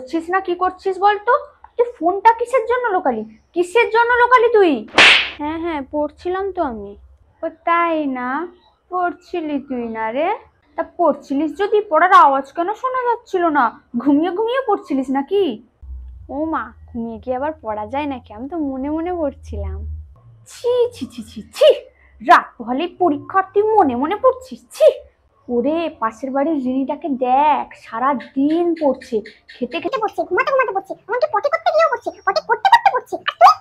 পড়ছিস না কি করছিস বলতো? তুই ফোনটা কিসের জন্য লোকালি? কিসের জন্য লোকালি তুই? হ্যাঁ হ্যাঁ, পড়ছিলাম তো আমি। ও তাই না? পড়ছিলি তুই না রে? তা পড়ছিলিস যদি পড়ার আওয়াজ কেন শোনা যাচ্ছিল না? ঘুমিয়ে ঘুমিয়ে পড়ছিলিস নাকি? ও মা, ঘুমিয়ে কি আবার পড়া যায় নাকি? আমি তো মনে মনে পড়ছিলাম। ছি ছি ছি ছি ছি, রাত পোহালে পরীক্ষার তুই মনে মনে পড়ছিস? ছি! ওরে পাশের বাড়ির রিনিটাকে দেখ, সারা দিন পড়ছে, খেতে খেতে পড়ছে, ঘুমাতে ঘুমাতে পড়ছে, এমনকি পটি করতে গিয়েও পড়ছে, পটি করতে করতে পড়ছে। আর তুই?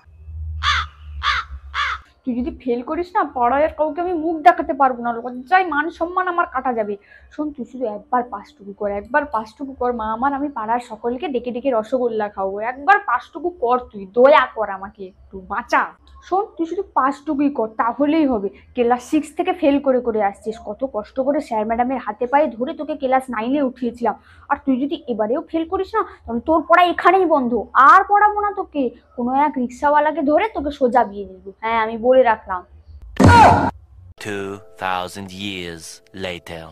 তুই যদি ফেল করিস না, পাড়ায় আর কাউকে আমি মুখ দেখাতে পারবো না, লজ্জায় মান সম্মান আমার কাটা যাবে। শোন, তুই শুধু একবার পাসটুকু কর, একবার পাসটুকু কর মা আমার, আমি পাড়ার সকলকে ডেকে ডেকে রসগোল্লা খাওয়াবো। একবার পাসটুকু কর, তুই দয়া কর, আমাকে একটু বাঁচা। শোন, তুই শুধু পাসটুকুই কর, তাহলেই হবে। ক্লাস 6 থেকে ফেল করে করে আসছিস, কত কষ্ট করে স্যার ম্যাডামের হাতে পায়ে ধরে তোকে ক্লাস 9-এ উঠিয়েছিলাম। আর তুই যদি এবারেও ফেল করিস না, তাহলে তোর পড়া এখানেই বন্ধ, আর পড়াবো না তোকে। কোনো এক রিক্সাওয়ালাকে ধরে তোকে সোজা বিয়ে দেবো, হ্যাঁ আমি বলে রাখলাম। 2000 years later.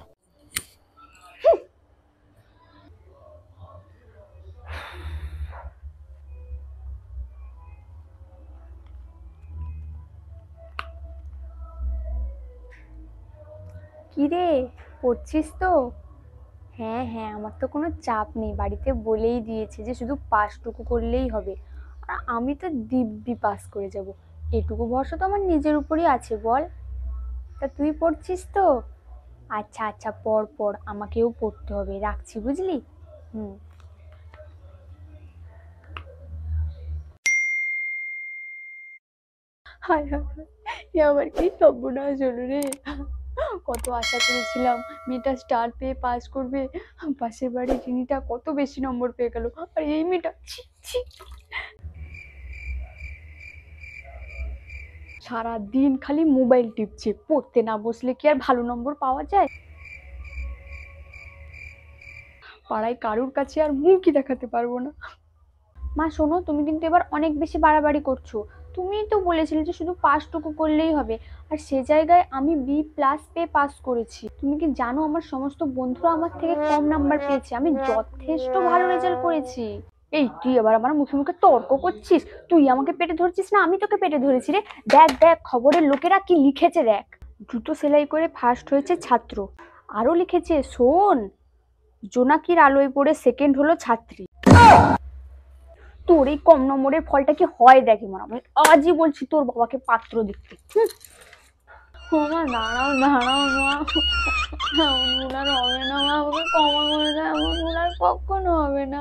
কি রে, পড়ছিস তো? হ্যাঁ হ্যাঁ, আমার তো কোনো চাপ নেই, বাড়িতে বলেই দিয়েছে যে শুধু পাসটুকু করলেই হবে। আর আমি তো দিব্যি পাস করে যাব, এটুকু ভরসা তো আমার নিজের উপরই আছে বল। তা তুই পড়ছিস তো? আচ্ছা আচ্ছা, পড় পড়, আমাকেও পড়তে হবে, রাখছি বুঝলি। হুম। হায় হায় হায়, এ আবার কি সর্বনাশ হলো রে! কত আশা করেছিলাম মেয়েটা স্টার পেয়ে পাস করবে, পাশের বাড়ির রিনিটা কত বেশি নম্বর পেয়ে গেল, আর এই মেয়েটা ছি ছি। সারাদিন খালি মোবাইল টিপছে, পড়তে না বসলে কি আর ভালো নম্বর পাওয়া যায়? পাড়ায় কারুর কাছে আর মুখই দেখাতে পারবো না। মা শোনো, তুমি কিন্তু এবার অনেক বেশি বাড়াবাড়ি করছো। তুমিই তো বলেছিলে যে শুধু পাসটুকু করলেই হবে, আর সে জায়গায় আমি B+ পেয়ে পাস করেছি। তুমি কি জানো আমার সমস্ত বন্ধুরা আমার থেকে কম নাম্বার পেয়েছে, আমি যথেষ্ট ভালো রেজাল্ট করেছি। এই তুই আবার আমার মুখে মুখে তর্ক করছিস? তুই আমাকে পেটে ধরছিস না আমি তোকে পেটে ধরেছি রে? দেখ দেখ, খবরের লোকেরা কি লিখেছে দেখ। জুতো সেলাই করে ফার্স্ট হয়েছে ছাত্র, আরো লিখেছে শোন, জোনাকির আলোয় পড়ে সেকেন্ড হলো ছাত্রী। তোর এই কম নম্বরের ফলটা কি হয় দেখে মা, আমি আজই বলছি তোর বাবাকে পাত্র দেখতে। মা দাঁড়াও দাঁড়াও মা, এমন ভুল আর হবে না মা, আমাকে ক্ষমা করে দাও, এমন ভুল আর কখনো হবে না।